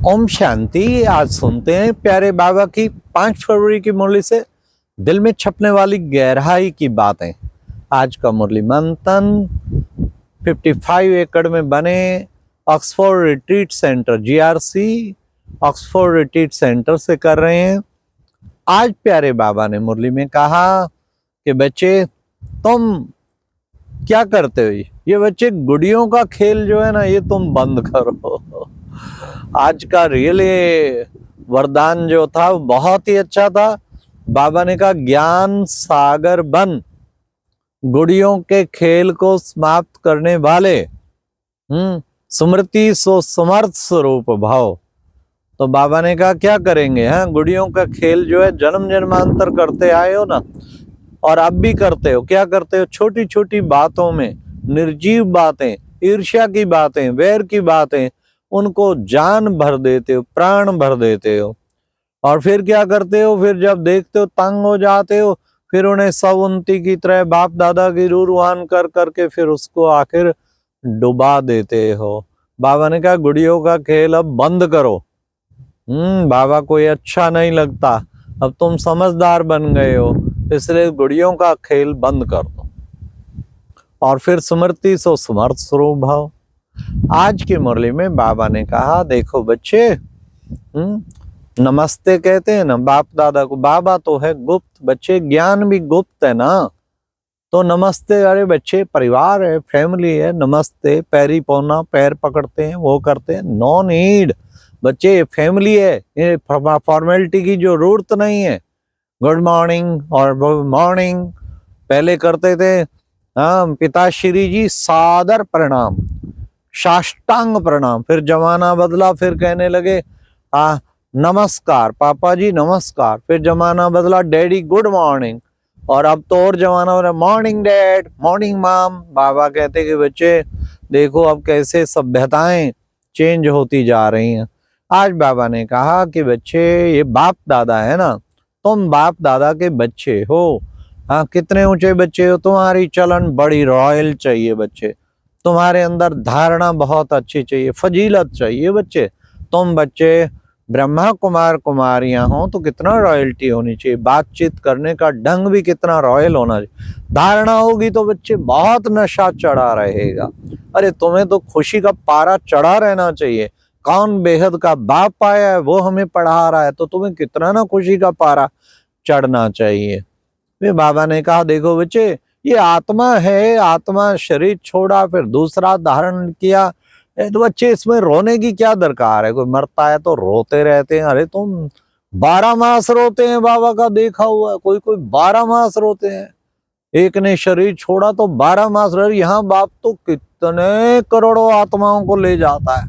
ओम शांति। आज सुनते हैं प्यारे बाबा की 5 फरवरी की मुरली से दिल में छपने वाली गहराई की बातें। आज का मुरली मंथन 55 एकड़ में बने Oxford retreat centre GRC Oxford retreat centre से कर रहे हैं। आज प्यारे बाबा ने मुरली में कहा कि बच्चे तुम क्या करते हो, ये बच्चे गुड़ियों का खेल जो है ना ये तुम बंद करो। आज का रियली वरदान जो था वो बहुत ही अच्छा था। बाबा ने कहा ज्ञान सागर बन, गुड़ियों के खेल को समाप्त करने वाले स्मृति सो समर्थ स्वरूप भाव। तो बाबा ने कहा क्या करेंगे, गुड़ियों का खेल जो है जन्म जन्मांतर करते आए हो ना, और अब भी करते हो। क्या करते हो, छोटी छोटी बातों में, निर्जीव बातें, ईर्ष्या की बातें, वैर की बातें, उनको जान भर देते हो, प्राण भर देते हो। और फिर क्या करते हो, फिर जब देखते हो तंग हो जाते हो, फिर उन्हें सवंती की तरह बाप दादा की रूरवान कर करके फिर उसको आखिर डुबा देते हो। बाबा ने कहा गुड़ियों का खेल अब बंद करो। बाबा को ये अच्छा नहीं लगता, अब तुम समझदार बन गए हो, इसलिए गुड़ियों का खेल बंद कर दो। और फिर स्मृति सो समर्थ स्वरूप भाव। आज की मुरली में बाबा ने कहा देखो बच्चे, नमस्ते कहते हैं ना बाप दादा को, बाबा तो है गुप्त, बच्चे ज्ञान भी गुप्त है ना, तो नमस्ते। अरे बच्चे परिवार है, फैमिली है, नमस्ते, पैरी पौना, पैर पकड़ते हैं, वो करते हैं, नो नीड। बच्चे फैमिली है, ये फॉर्मेलिटी की जो जरूरत नहीं है। गुड मॉर्निंग और गुड मॉर्निंग पहले करते थे। हाँ, पिताश्री जी सादर प्रणाम, साष्टांग प्रणाम। फिर जमाना बदला, फिर कहने लगे नमस्कार पापा जी नमस्कार। फिर जमाना बदला, डैडी गुड मॉर्निंग। और अब तो और जमाना बदला, मॉर्निंग डैड, मॉर्निंग माम। बाबा कहते कि बच्चे देखो अब कैसे सभ्यताएं चेंज होती जा रही हैं। आज बाबा ने कहा कि बच्चे ये बाप दादा है ना, तुम बाप दादा के बच्चे हो। हाँ, कितने ऊंचे बच्चे हो, तुम्हारी चलन बड़ी रॉयल चाहिए बच्चे, तुम्हारे अंदर धारणा बहुत अच्छी चाहिए, फजीलत चाहिए बच्चे। तुम बच्चे ब्रह्मा कुमार कुमारियां हो तो कितना रॉयल्टी होनी चाहिए, बातचीत करने का ढंग भी कितना रॉयल होना चाहिए। धारणा होगी तो बच्चे बहुत नशा चढ़ा रहेगा। अरे तुम्हें तो खुशी का पारा चढ़ा रहना चाहिए। कौन बेहद का बाप आया है वो हमें पढ़ा रहा है, तो तुम्हें कितना ना खुशी का पारा चढ़ना चाहिए। फिर बाबा ने कहा देखो बच्चे ये आत्मा है, आत्मा शरीर छोड़ा फिर दूसरा धारण किया, तो बच्चे इसमें रोने की क्या दरकार है। कोई मरता है तो रोते रहते हैं। अरे तुम 12 मास रोते हैं, बाबा का देखा हुआ है, कोई कोई 12 मास रोते हैं। एक ने शरीर छोड़ा तो 12 मास रहे। यहाँ बाप तो कितने करोड़ों आत्माओं को ले जाता है।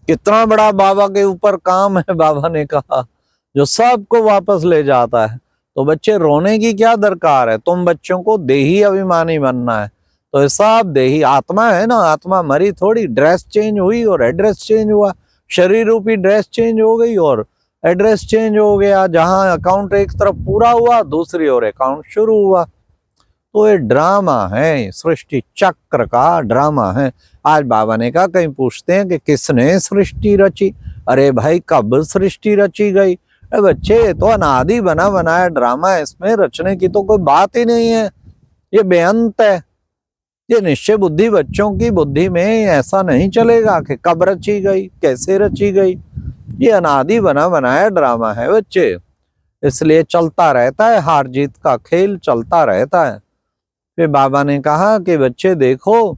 कितना बड़ा बाबा के ऊपर काम है, बाबा ने कहा, जो सबको वापस ले जाता है। तो बच्चे रोने की क्या दरकार है। तुम बच्चों को देही अभिमानी बनना है, तो सब देही आत्मा है ना, आत्मा मरी थोड़ी, ड्रेस चेंज हुई और एड्रेस चेंज हुआ। शरीर रूपी ड्रेस चेंज हो गई और एड्रेस चेंज हो गया। जहां अकाउंट एक तरफ पूरा हुआ, दूसरी ओर अकाउंट शुरू हुआ। तो ये ड्रामा है, सृष्टि चक्र का ड्रामा है। आज बाबा ने कहा कहीं पूछते हैं कि किसने सृष्टि रची। अरे भाई कब सृष्टि रची गई। अरे बच्चे तो अनादि बना बनाया ड्रामा है, इसमें रचने की तो कोई बात ही नहीं है, ये बेअंत है। ये निश्चय बुद्धि बच्चों की बुद्धि में ऐसा नहीं चलेगा कि कब रची गई, कैसे रची गई। ये अनादि बना बनाया ड्रामा है बच्चे, इसलिए चलता रहता है, हार जीत का खेल चलता रहता है। फिर बाबा ने कहा कि बच्चे देखो,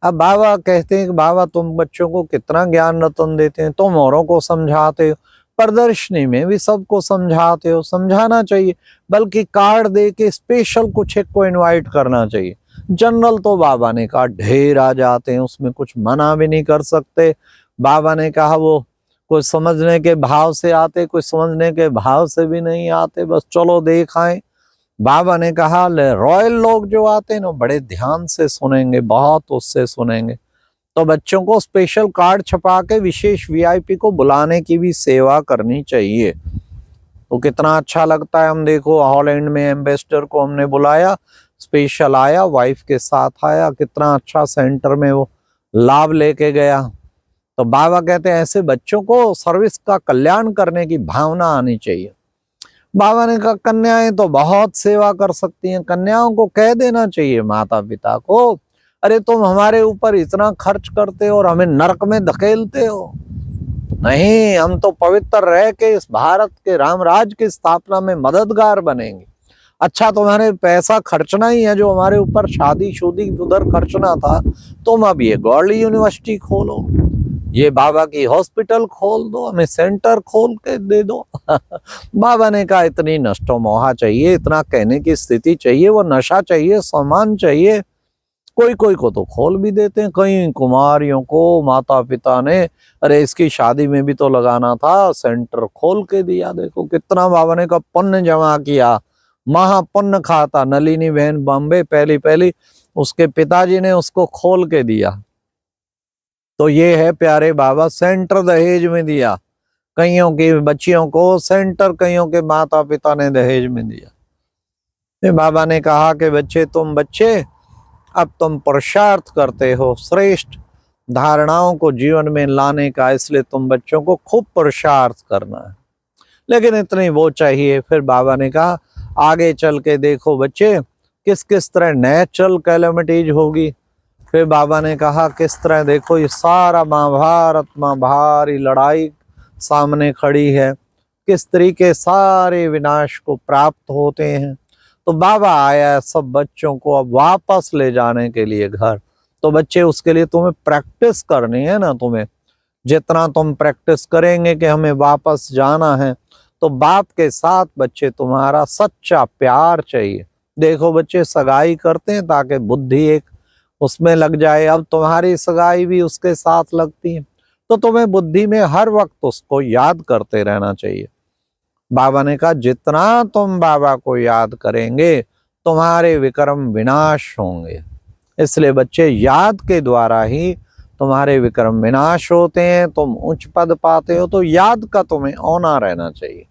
अब बाबा कहते हैं कि बाबा तुम बच्चों को कितना ज्ञान रतन देते हैं, तुम औरों को समझाते हो, प्रदर्शनी में भी सबको समझाते हो, समझाना चाहिए। बल्कि कार्ड दे के स्पेशल कुछ एक को इनवाइट करना चाहिए। जनरल तो बाबा ने कहा ढेर आ जाते हैं, उसमें कुछ मना भी नहीं कर सकते। बाबा ने कहा वो कोई समझने के भाव से आते, कोई समझने के भाव से भी नहीं आते, बस चलो देखाएं। बाबा ने कहा रॉयल लोग जो आते हैं ना बड़े ध्यान से सुनेंगे, बहुत उससे सुनेंगे। तो बच्चों को स्पेशल कार्ड छपा के विशेष वीआईपी को बुलाने की भी सेवा करनी चाहिए। तो कितना अच्छा लगता है। हम देखो हॉलैंड में एम्बेसडर को हमने बुलाया, स्पेशल आया, वाइफ के साथ आया, कितना अच्छा सेंटर में वो लाभ लेके गया। तो बाबा कहते हैं ऐसे बच्चों को सर्विस का कल्याण करने की भावना आनी चाहिए। बाबा ने कहा कन्याएं तो बहुत सेवा कर सकती हैं, कन्याओं को कह देना चाहिए माता पिता को, अरे तुम हमारे ऊपर इतना खर्च करते हो और हमें नरक में धकेलते हो, नहीं, हम तो पवित्र रह के इस भारत के रामराज की स्थापना में मददगार बनेंगे। अच्छा तुम्हारे पैसा खर्चना ही है जो हमारे ऊपर शादी शुदी उधर खर्चना था, तुम अब ये गवर्नमेंट यूनिवर्सिटी खोलो, ये बाबा की हॉस्पिटल खोल दो, हमें सेंटर खोल के दे दो। बाबा ने कहा इतनी नष्टो मोहा चाहिए, इतना कहने की स्थिति चाहिए, वो नशा चाहिए, सम्मान चाहिए। कोई कोई को तो खोल भी देते हैं, कई कुमारियों को माता पिता ने अरे इसकी शादी में भी तो लगाना था, सेंटर खोल के दिया। देखो कितना बाबा ने का पुण्य जमा किया, महापुण्य खाता। नलिनी बहन बॉम्बे पहली पहली उसके पिताजी ने उसको खोल के दिया। तो ये है प्यारे बाबा, सेंटर दहेज में दिया, कईयों की बच्चियों को सेंटर, कईयों के माता पिता ने दहेज में दिया। तो बाबा ने कहा कि बच्चे तुम बच्चे अब तुम पुरुषार्थ करते हो श्रेष्ठ धारणाओं को जीवन में लाने का, इसलिए तुम बच्चों को खूब पुरुषार्थ करना है, लेकिन इतनी वो चाहिए। फिर बाबा ने कहा आगे चल के देखो बच्चे किस किस तरह नेचुरल कैलेमिटीज होगी। फिर बाबा ने कहा किस तरह देखो ये सारा महाभारत में भारी लड़ाई सामने खड़ी है, किस तरीके सारे विनाश को प्राप्त होते हैं। तो बाबा आया सब बच्चों को अब वापस ले जाने के लिए घर। तो बच्चे उसके लिए तुम्हें प्रैक्टिस करनी है ना, तुम्हें जितना तुम प्रैक्टिस करेंगे कि हमें वापस जाना है, तो बाप के साथ बच्चे तुम्हारा सच्चा प्यार चाहिए। देखो बच्चे सगाई करते हैं ताकि बुद्धि एक उसमें लग जाए, अब तुम्हारी सगाई भी उसके साथ लगती है, तो तुम्हें बुद्धि में हर वक्त उसको याद करते रहना चाहिए। बाबा ने कहा जितना तुम बाबा को याद करेंगे तुम्हारे विक्रम विनाश होंगे, इसलिए बच्चे याद के द्वारा ही तुम्हारे विक्रम विनाश होते हैं, तुम उच्च पद पाते हो। तो याद का तुम्हें होना रहना चाहिए,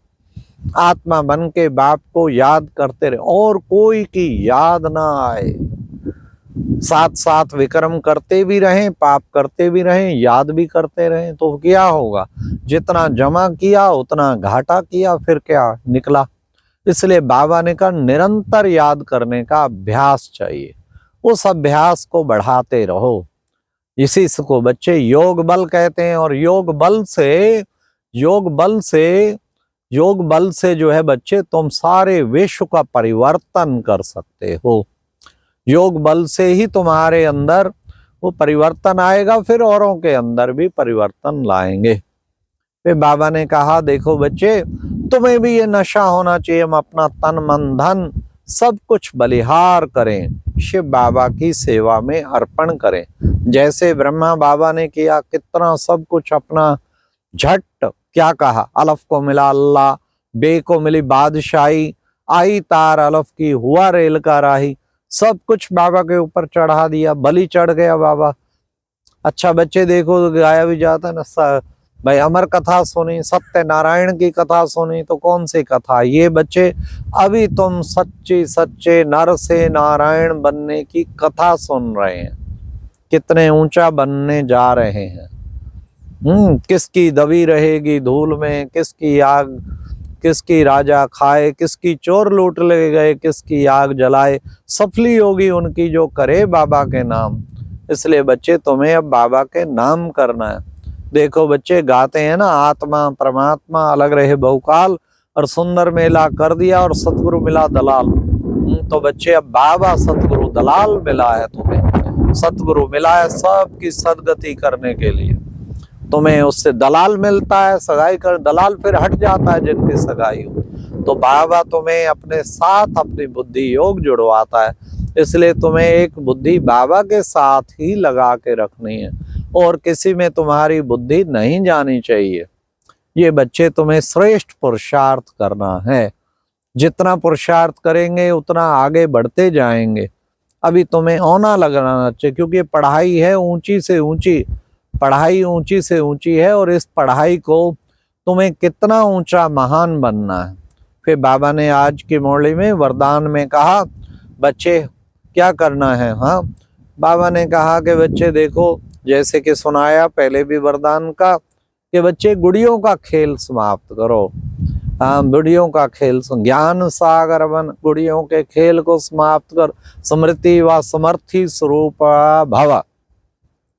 आत्मा बन के बाप को याद करते रहे और कोई की याद ना आए, साथ साथ विक्रम करते भी रहें, पाप करते भी रहें, याद भी करते रहें, तो क्या होगा, जितना जमा किया उतना घाटा किया, फिर क्या निकला। इसलिए बाबा ने कहा निरंतर याद करने का अभ्यास चाहिए, उस अभ्यास को बढ़ाते रहो। इसी को बच्चे योग बल कहते हैं। और योग बल से जो है बच्चे तुम सारे विश्व का परिवर्तन कर सकते हो। योग बल से ही तुम्हारे अंदर वो परिवर्तन आएगा, फिर औरों के अंदर भी परिवर्तन लाएंगे। फिर बाबा ने कहा देखो बच्चे तुम्हें भी ये नशा होना चाहिए, हम अपना तन मन धन सब कुछ बलिहार करें, शिव बाबा की सेवा में अर्पण करें। जैसे ब्रह्मा बाबा ने किया, कितना सब कुछ अपना झट क्या कहा, अलफ को मिला अल्लाह, बे को मिली बादशाही, आई तार अलफ की हुआ रेल का राही, सब कुछ बाबा के ऊपर चढ़ा दिया, बलि चढ़ गया बाबा। अच्छा बच्चे देखो गाया भी जाता है ना, भाई अमर कथा सुनी, सत्य नारायण की कथा सुनी, तो कौन सी कथा, ये बच्चे अभी तुम सच्चे नर से नारायण बनने की कथा सुन रहे हैं, कितने ऊंचा बनने जा रहे हैं। किसकी दबी रहेगी धूल में, किसकी आग, किसकी राजा खाए, किसकी चोर लूट ले गए, किसकी आग जलाए, सफली होगी उनकी जो करे बाबा के नाम। इसलिए बच्चे तुम्हें अब बाबा के नाम करना है। देखो बच्चे गाते हैं ना, आत्मा परमात्मा अलग रहे बहुकाल, और सुंदर मेला कर दिया और सतगुरु मिला दलाल। तो बच्चे अब बाबा सतगुरु दलाल मिला है, तुम्हें सतगुरु मिला है सबकी सदगति करने के लिए। तुम्हें उससे दलाल मिलता है, सगाई कर दलाल फिर हट जाता है जिनकी सगाई हो। तो बाबा तुम्हें अपने साथ अपनी बुद्धि योग जुड़वाता है, इसलिए तुम्हें एक बुद्धि बाबा के साथ ही लगा के रखनी है, और किसी में तुम्हारी बुद्धि नहीं जानी चाहिए। ये बच्चे तुम्हें श्रेष्ठ पुरुषार्थ करना है, जितना पुरुषार्थ करेंगे उतना आगे बढ़ते जाएंगे। अभी तुम्हें औना लगना चाहिए, क्योंकि पढ़ाई है ऊंची से ऊंची, पढ़ाई ऊंची से ऊंची है, और इस पढ़ाई को तुम्हें कितना ऊंचा महान बनना है। फिर बाबा ने आज की मुरली में वरदान में कहा बच्चे क्या करना है। हाँ, बाबा ने कहा कि बच्चे देखो जैसे कि सुनाया पहले भी वरदान का कि बच्चे गुड़ियों का खेल समाप्त करो। गुड़ियों का खेल, ज्ञान सागर बन, गुड़ियों के खेल को समाप्त कर, स्मृति व समर्थी स्वरूप भव।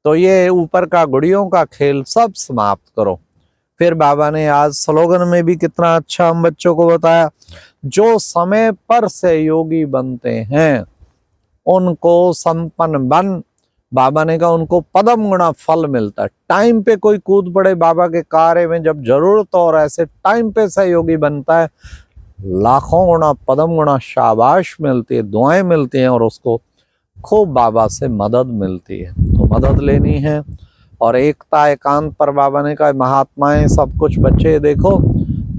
तो ये ऊपर का गुड़ियों का खेल सब समाप्त करो। फिर बाबा ने आज स्लोगन में भी कितना अच्छा हम बच्चों को बताया, जो समय पर से योगी बनते हैं उनको संपन्न बन, बाबा ने कहा उनको पदम गुणा फल मिलता है। टाइम पे कोई कूद पड़े बाबा के कार्य में जब जरूरत और ऐसे टाइम पे सहयोगी बनता है, लाखों गुणा पदम गुणा शाबाश मिलती है, दुआएं मिलती हैं और उसको खूब बाबा से मदद मिलती है। तो मदद लेनी है। और एकता एकांत पर बाबा ने कहा महात्माएं सब कुछ, बच्चे देखो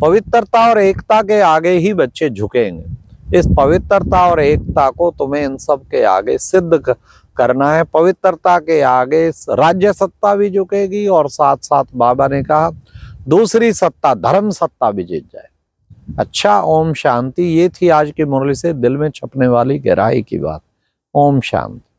पवित्रता और एकता के आगे ही बच्चे झुकेंगे। इस पवित्रता और एकता को तुम्हें इन सब के आगे सिद्ध करना है। पवित्रता के आगे राज्य सत्ता भी झुकेगी और साथ साथ बाबा ने कहा दूसरी सत्ता धर्म सत्ता भी जीत जाए। अच्छा, ओम शांति। ये थी आज की मुरली से दिल में छपने वाली गहराई की बात। ओम शांति।